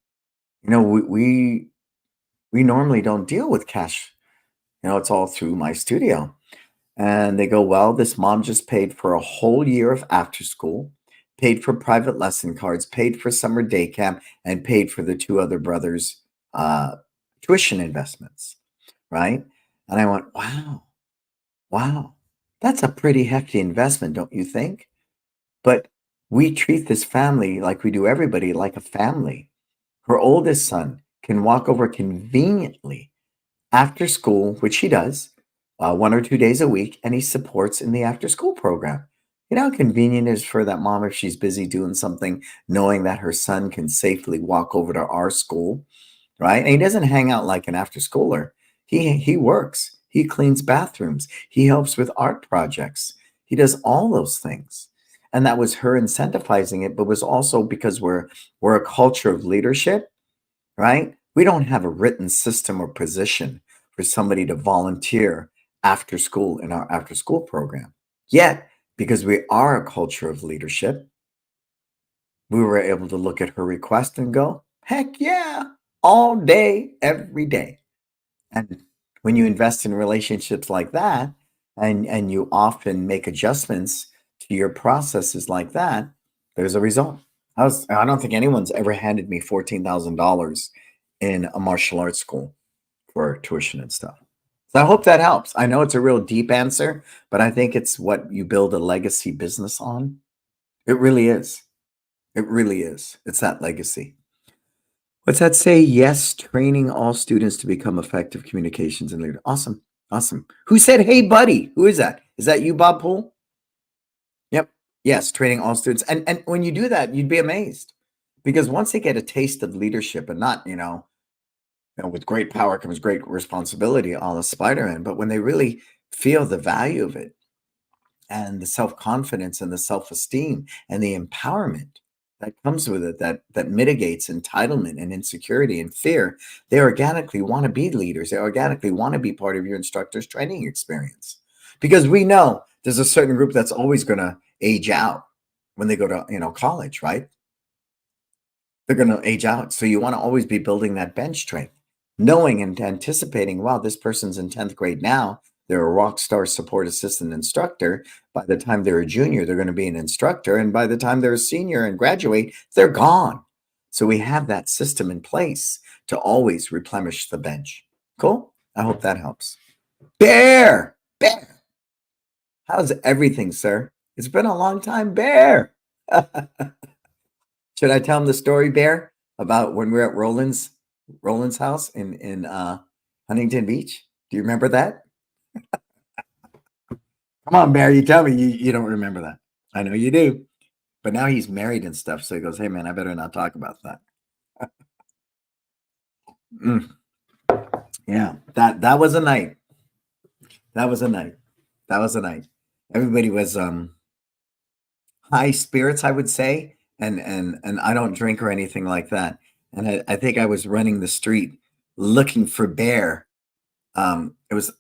We normally don't deal with cash. It's all through my studio. And they go, well, this mom just paid for a whole year of after school, paid for private lesson cards, paid for summer day camp, and paid for the 2 other brothers' tuition investments, right? And I went, wow, that's a pretty hefty investment, don't you think? But we treat this family like we do everybody, like a family. Her oldest son can walk over conveniently after school, which he does 1 or 2 days a week, and he supports in the after school program. You know how convenient it is for that mom if she's busy doing something, knowing that her son can safely walk over to our school, right? And he doesn't hang out like an after schooler. He works. He cleans bathrooms. He helps with art projects. He does all those things. And that was her incentivizing it, but was also because we're a culture of leadership, right? We don't have a written system or position for somebody to volunteer after school in our after school program. Yet, because we are a culture of leadership, we were able to look at her request and go, heck yeah, all day, every day. And when you invest in relationships like that, and you often make adjustments to your processes like that, there's a result. I don't think anyone's ever handed me $14,000 in a martial arts school for tuition and stuff. So I hope that helps. I know it's a real deep answer, but I think it's what you build a legacy business on. It really is. It really is. It's that legacy. What's that say? Yes, training all students to become effective communications and leaders. Awesome. Awesome. Who said, hey, buddy? Who is that? Is that you, Bob Poole? Yep. Yes, training all students. And when you do that, you'd be amazed because once they get a taste of leadership and not, with great power comes great responsibility, all the Spider-Man, but when they really feel the value of it and the self-confidence and the self-esteem and the empowerment that comes with it, that mitigates entitlement and insecurity and fear, they organically want to be leaders. They organically want to be part of your instructor's training experience because we know there's a certain group that's always going to age out when they go to college, right? They're going to age out, so you want to always be building that bench strength, knowing and anticipating, wow, this person's in 10th grade now. They're a rock star support assistant instructor. By the time they're a junior, they're going to be an instructor. And by the time they're a senior and graduate, they're gone. So we have that system in place to always replenish the bench. Cool? I hope that helps. Bear! Bear! How's everything, sir? It's been a long time, Bear. Should I tell him the story, Bear, about when we were at Roland's house in Huntington Beach? Do you remember that? Come on, Bear. You tell me you don't remember that. I know you do. But now he's married and stuff. So he goes, hey, man, I better not talk about that. Mm, yeah, that was a night. That was a night. That was a night. Everybody was high spirits, I would say. And I don't drink or anything like that. And I think I was running the street looking for Bear. It was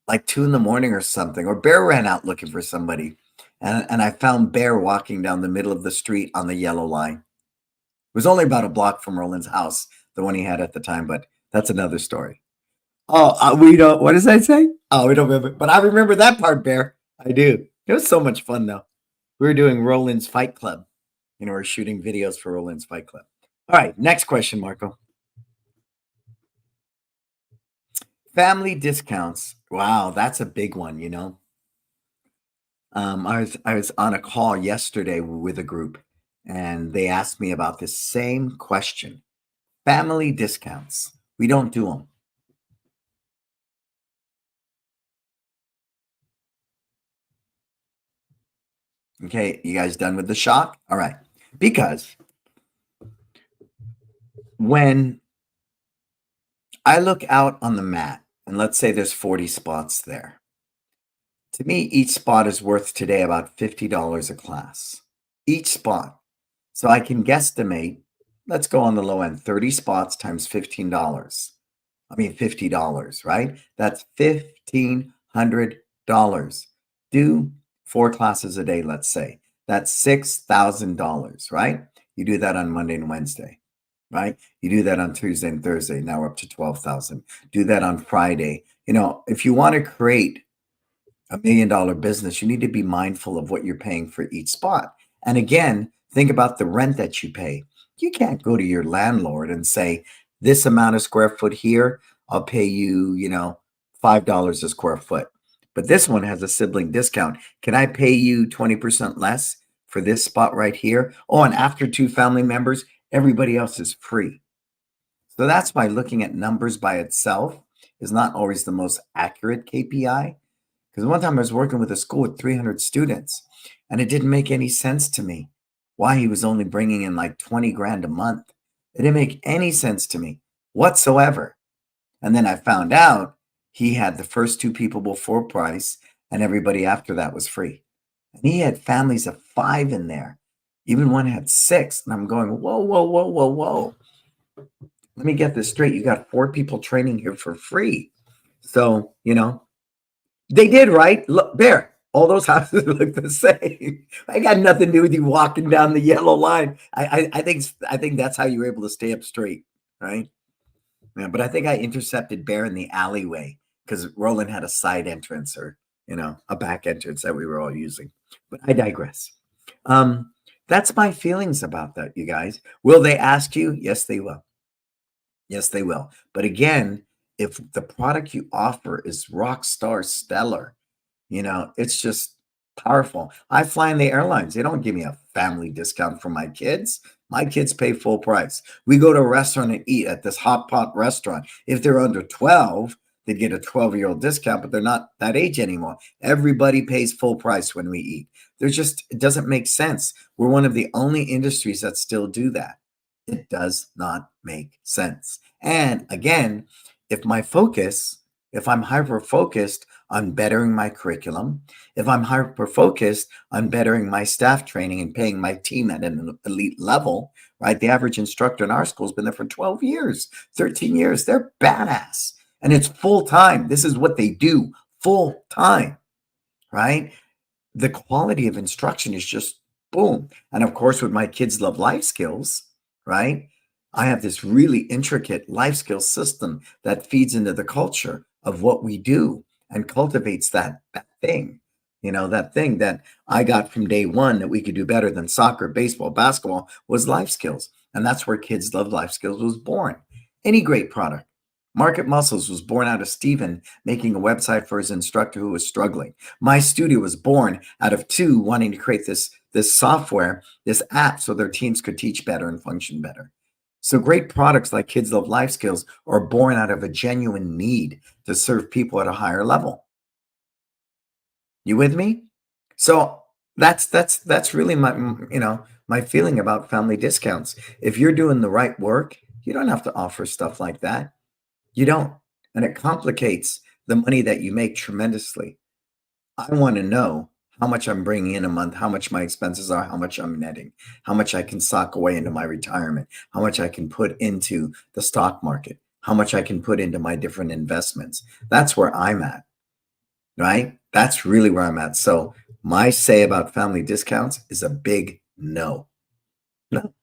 like 2 in the morning or something, or Bear ran out looking for somebody. And I found Bear walking down the middle of the street on the yellow line. It was only about a block from Roland's house, the one he had at the time, but that's another story. Oh, we don't, what does that say? Oh, we don't remember, but I remember that part, Bear. I do. It was so much fun, though. We were doing Roland's Fight Club. We're shooting videos for Roland's Fight Club. All right, next question, Marco. Family discounts. Wow, that's a big one. I was on a call yesterday with a group, and they asked me about this same question. Family discounts. We don't do them. Okay, you guys done with the shock? All right. Because when I look out on the mat, and let's say there's 40 spots there, to me, each spot is worth today about $50 a class. Each spot. So I can guesstimate, let's go on the low end, 30 spots times $15. I mean, $50, right? That's $1,500. Do 4 classes a day, let's say. That's $6,000, right? You do that on Monday and Wednesday, right? You do that on Tuesday and Thursday. Now we're up to 12,000. Do that on Friday. If you want to create $1 million business, you need to be mindful of what you're paying for each spot. And again, think about the rent that you pay. You can't go to your landlord and say, this amount of square foot here, I'll pay you, $5 a square foot. But this one has a sibling discount. Can I pay you 20% less for this spot right here? Oh, and after 2 family members, everybody else is free. So that's why looking at numbers by itself is not always the most accurate KPI. Because one time I was working with a school with 300 students, and it didn't make any sense to me why he was only bringing in like 20 grand a month. It didn't make any sense to me whatsoever. And then I found out he had the first two people before price, and everybody after that was free. And he had families of 5 in there. Even one had 6. And I'm going, whoa, whoa, whoa, whoa, whoa. Let me get this straight. You got 4 people training here for free. So, they did, right? Look, Bear, all those houses look the same. I got nothing to do with you walking down the yellow line. I think that's how you were able to stay up straight, right? Yeah, but I think I intercepted Bear in the alleyway because Roland had a side entrance or a back entrance that we were all using. But I digress. That's my feelings about that, you guys. Will they ask you? Yes, they will. Yes, they will. But again, if the product you offer is rock star stellar, it's just powerful. I fly in the airlines. They don't give me a family discount for my kids. My kids pay full price. We go to a restaurant and eat at this hot pot restaurant. If they're under 12, they'd get a 12-year-old discount, but they're not that age anymore. Everybody pays full price when we eat. It doesn't make sense. We're one of the only industries that still do that. It does not make sense. And again, if I'm hyper focused on bettering my curriculum, if I'm hyper focused on bettering my staff training and paying my team at an elite level, right? The average instructor in our school has been there for 12 years, 13 years. They're badass. And it's full time. This is what they do full time, right? The quality of instruction is just boom. And of course, with my kids love life skills, right? I have this really intricate life skills system that feeds into the culture of what we do and cultivates that thing, that thing that I got from day one that we could do better than soccer, baseball, basketball was life skills. And that's where Kids Love Life Skills was born. Any great product. Market Muscles was born out of Steven making a website for his instructor who was struggling. My Studio was born out of 2 wanting to create this software, this app, so their teams could teach better and function better. So great products like Kids Love Life Skills are born out of a genuine need to serve people at a higher level. You with me? So that's really my feeling about family discounts. If you're doing the right work, you don't have to offer stuff like that. You don't. And it complicates the money that you make tremendously. I want to know how much I'm bringing in a month, how much my expenses are, how much I'm netting, how much I can sock away into my retirement, how much I can put into the stock market, how much I can put into my different investments. That's where I'm at, right? That's really where I'm at. So my say about family discounts is a big no. No.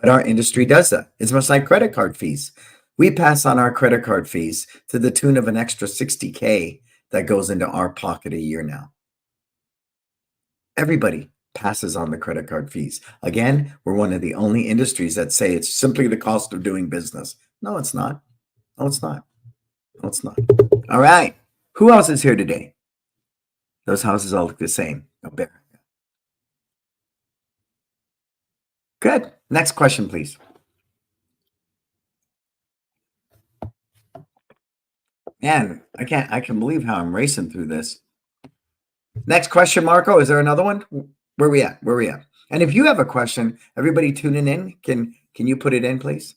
But our industry does that. It's much like credit card fees. We pass on our credit card fees to the tune of an extra $60K that goes into our pocket a year now. Everybody passes on the credit card fees. Again, we're one of the only industries that say it's simply the cost of doing business. No, it's not. No, it's not. No, it's not. All right. Who else is here today? Those houses all look the same. No bear. Good. Next question, please. Man, I can believe how I'm racing through this. Next question, Marco. Is there another one? Where we at? Where we at? And if you have a question, everybody tuning in, can you put it in, please?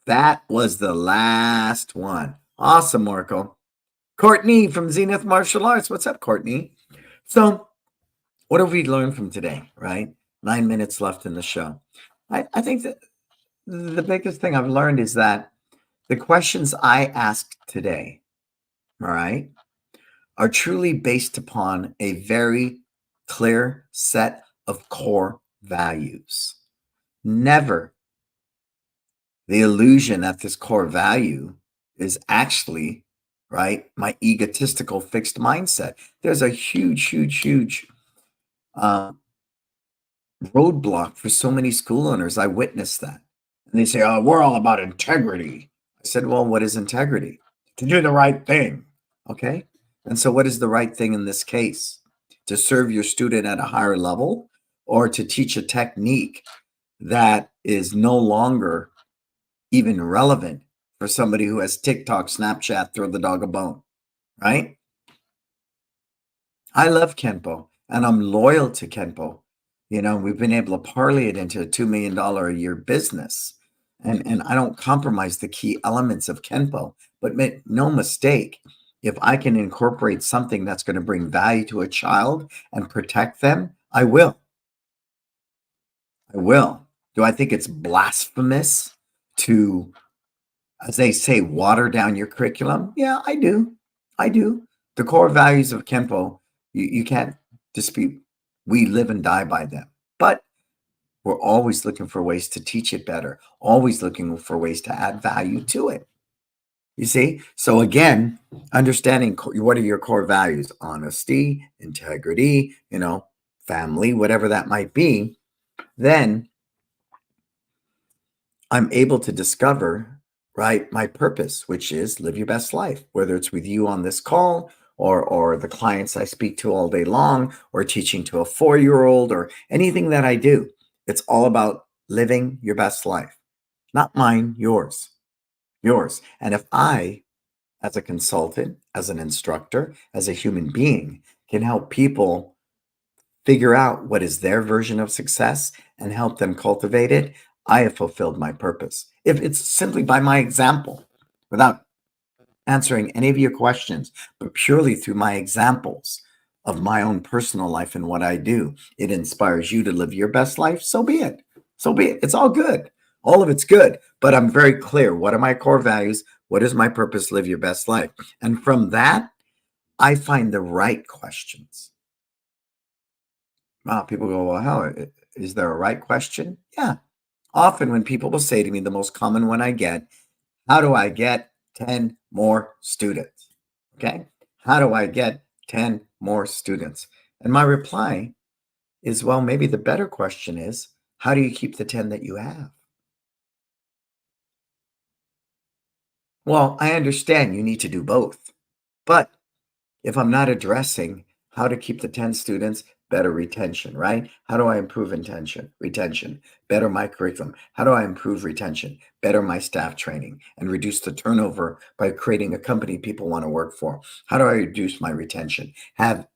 That was the last one. Awesome, Marco. Courtney from Zenith Martial Arts. What's up, Courtney? So, what have we learned from today, right? 9 minutes left in the show. I think that the biggest thing I've learned is that the questions I asked today, all right, are truly based upon a very clear set of core values. Never the illusion that this core value is actually, right, my egotistical fixed mindset. There's a huge roadblock for so many school owners. I witnessed that. And they say, oh, we're all about integrity. I said, well, what is integrity? To do the right thing. Okay. And so what is the right thing in this case? To serve your student at a higher level or to teach a technique that is no longer even relevant for somebody who has TikTok, Snapchat, throw the dog a bone, right? I love Kenpo and I'm loyal to Kenpo. We've been able to parlay it into a $2 million a year business. And I don't compromise the key elements of Kenpo, but make no mistake, if I can incorporate something that's going to bring value to a child and protect them, I will. I will. Do I think it's blasphemous to, as they say, water down your curriculum? Yeah, I do. I do. The core values of Kenpo, you can't dispute. We live and die by them. But we're always looking for ways to teach it better, always looking for ways to add value to it. You see? So again, understanding what are your core values: honesty, integrity, family, whatever that might be. Then I'm able to discover, right, my purpose, which is live your best life, whether it's with you on this call or the clients I speak to all day long, or teaching to a 4-year-old, or anything that I do. It's all about living your best life. Not mine, yours. Yours. And if I, as a consultant, as an instructor, as a human being, can help people figure out what is their version of success and help them cultivate it, I have fulfilled my purpose. If it's simply by my example, without answering any of your questions, but purely through my examples of my own personal life and what I do, it inspires you to live your best life, so be it. So be it. It's all good. All of it's good. But I'm very clear. What are my core values? What is my purpose? Live your best life. And from that, I find the right questions. Wow, people go, well, how is there a right question? Yeah. Often when people will say to me, the most common one I get, how do I get 10 more students? Okay. How do I get 10 more students? And my reply is, well, maybe the better question is, how do you keep the 10 that you have? Well, I understand you need to do both, but if I'm not addressing how to keep the 10 students, better retention, right? How do I improve retention, better my curriculum? How do I improve retention, better my staff training, and reduce the turnover by creating a company people want to work for? How do I reduce my retention? Have,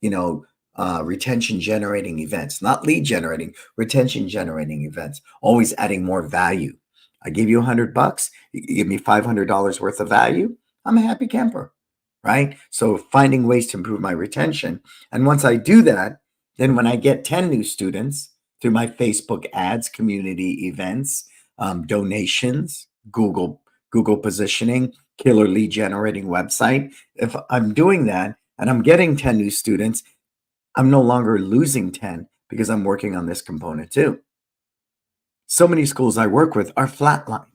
retention generating events, not lead generating, retention generating events, always adding more value. I give you $100, you give me $500 worth of value, I'm a happy camper. Right? So finding ways to improve my retention. And once I do that, then when I get 10 new students through my Facebook ads, community events, donations, Google positioning, killer lead generating website, if I'm doing that and I'm getting 10 new students, I'm no longer losing 10 because I'm working on this component too. So many schools I work with are flatlined.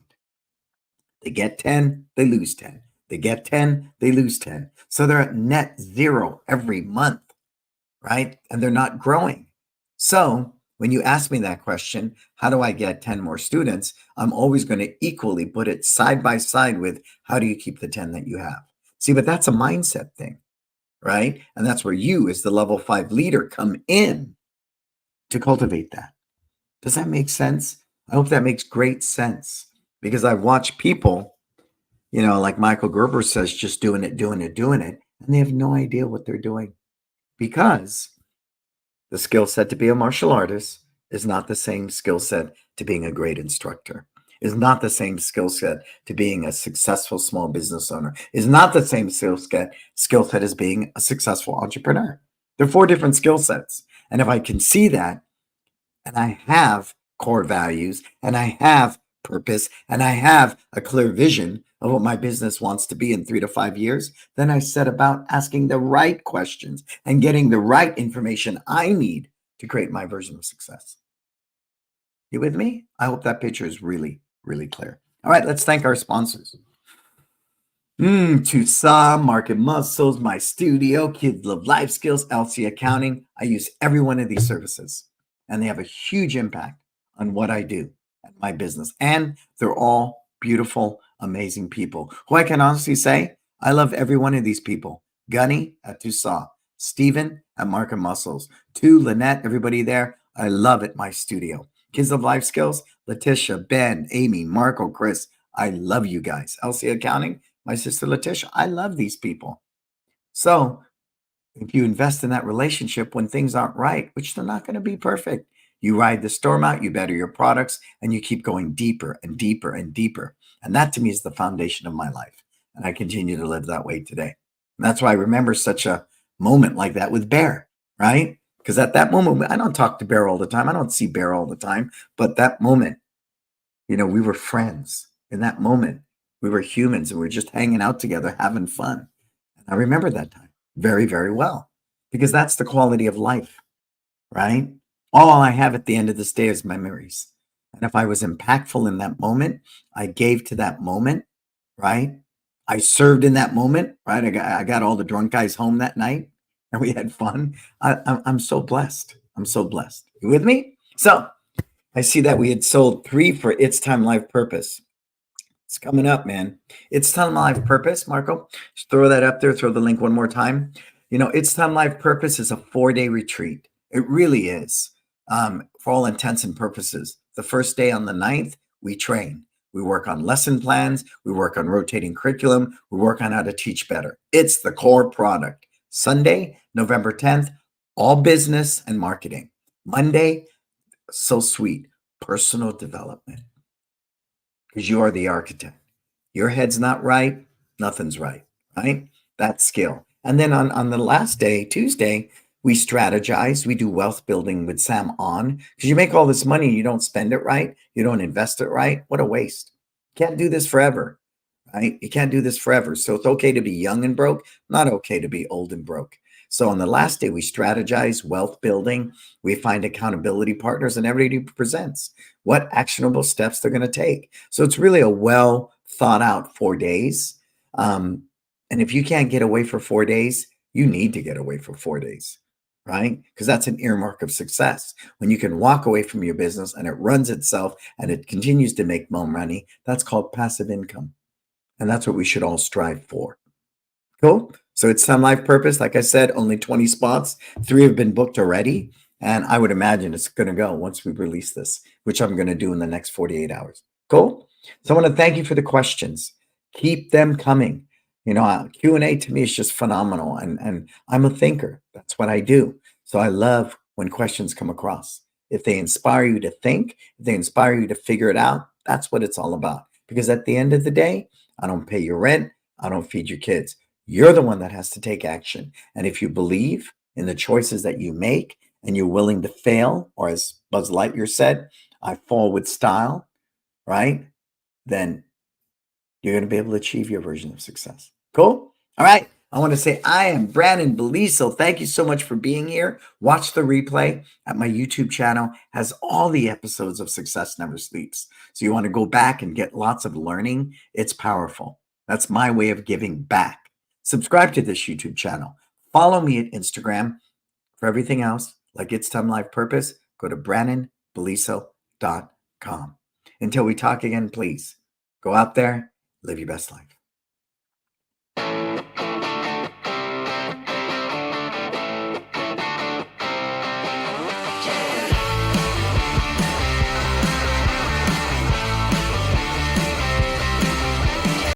They get 10, they lose 10. They get 10, they lose 10. So they're at net zero every month, right? And they're not growing. So when you ask me that question, how do I get 10 more students? I'm always going to equally put it side by side with how do you keep the 10 that you have? See, but that's a mindset thing, right? And that's where you, as the level 5 leader, come in to cultivate that. Does that make sense? I hope that makes great sense, because I've watched people, like Michael Gerber says, just doing it, and they have no idea what they're doing, because the skill set to be a martial artist is not the same skill set to being a great instructor, is not the same skill set to being a successful small business owner, is not the same skill set as being a successful entrepreneur. They're 4 different skill sets. And if I can see that, and I have core values, and I have purpose, and I have a clear vision of what my business wants to be in 3 to 5 years, then I set about asking the right questions and getting the right information I need to create my version of success. You with me? I hope that picture is really, really clear. All right, let's thank our sponsors. Tucson, Market Muscles, My Studio, Kids Love Life Skills, LC Accounting. I use every one of these services, and they have a huge impact on what I do and my business. And they're all beautiful, amazing people who I can honestly say, I love every one of these people. Gunny at Tucson, Stephen at Market Muscles, to Lynette, everybody there. I love it, My Studio. Kids Love Life Skills, Letitia, Ben, Amy, Marco, Chris. I love you guys. LC Accounting, my sister Letitia, I love these people. So if you invest in that relationship when things aren't right, which they're not going to be perfect, you ride the storm out, you better your products, and you keep going deeper and deeper and deeper. And that to me is the foundation of my life. And I continue to live that way today. And that's why I remember such a moment like that with Bear, right? Because at that moment, I don't talk to Bear all the time. I don't see Bear all the time. But that moment, we were friends. In that moment, we were humans and we were just hanging out together, having fun. And I remember that time very, very well, because that's the quality of life, right? All I have at the end of this day is memories. And if I was impactful in that moment, I gave to that moment, right? I served in that moment, right? I got all the drunk guys home that night and we had fun. I'm so blessed. I'm so blessed. You with me? So I see that we had sold 3 for It's Time Life Purpose. It's coming up, man. It's Time Life Purpose, Marco. Just throw that up there. Throw the link one more time. It's Time Life Purpose is a 4-day retreat. It really is, for all intents and purposes. The first day on the 9th, we train. We work on lesson plans. We work on rotating curriculum. We work on how to teach better. It's the core product. Sunday, November 10th, all business and marketing. Monday, so sweet, personal development. Because you are the architect. Your head's not right, nothing's right? That's skill. And then on the last day, Tuesday, we strategize. We do wealth building with Sam On. Because you make all this money and you don't spend it right, you don't invest it right. What a waste. Can't do this forever, right? You can't do this forever. So it's okay to be young and broke, not okay to be old and broke. So on the last day, we strategize wealth building. We find accountability partners, and everybody presents what actionable steps they're going to take. So it's really a well thought out 4 days. And if you can't get away for 4 days, you need to get away for 4 days, right? Because that's an earmark of success. When you can walk away from your business and it runs itself and it continues to make more money, that's called passive income. And that's what we should all strive for. Cool. So it's Time Life Purpose. Like I said, only 20 spots. 3 have been booked already. And I would imagine it's going to go once we release this, which I'm going to do in the next 48 hours. Cool. So I want to thank you for the questions. Keep them coming. Q&A to me is just phenomenal. And I'm a thinker. That's what I do. So I love when questions come across. If they inspire you to think, if they inspire you to figure it out, that's what it's all about. Because at the end of the day, I don't pay your rent. I don't feed your kids. You're the one that has to take action. And if you believe in the choices that you make and you're willing to fail, or as Buzz Lightyear said, I fall with style, right? Then you're going to be able to achieve your version of success. Cool? All right. I want to say I am Brannon Beliso. Thank you so much for being here. Watch the replay at my YouTube channel. Has all the episodes of Success Never Sleeps. So you want to go back and get lots of learning. It's powerful. That's my way of giving back. Subscribe to this YouTube channel. Follow me at Instagram. For everything else, like It's Time Life Purpose, go to brannonbeliso.com. Until we talk again, please go out there, live your best life.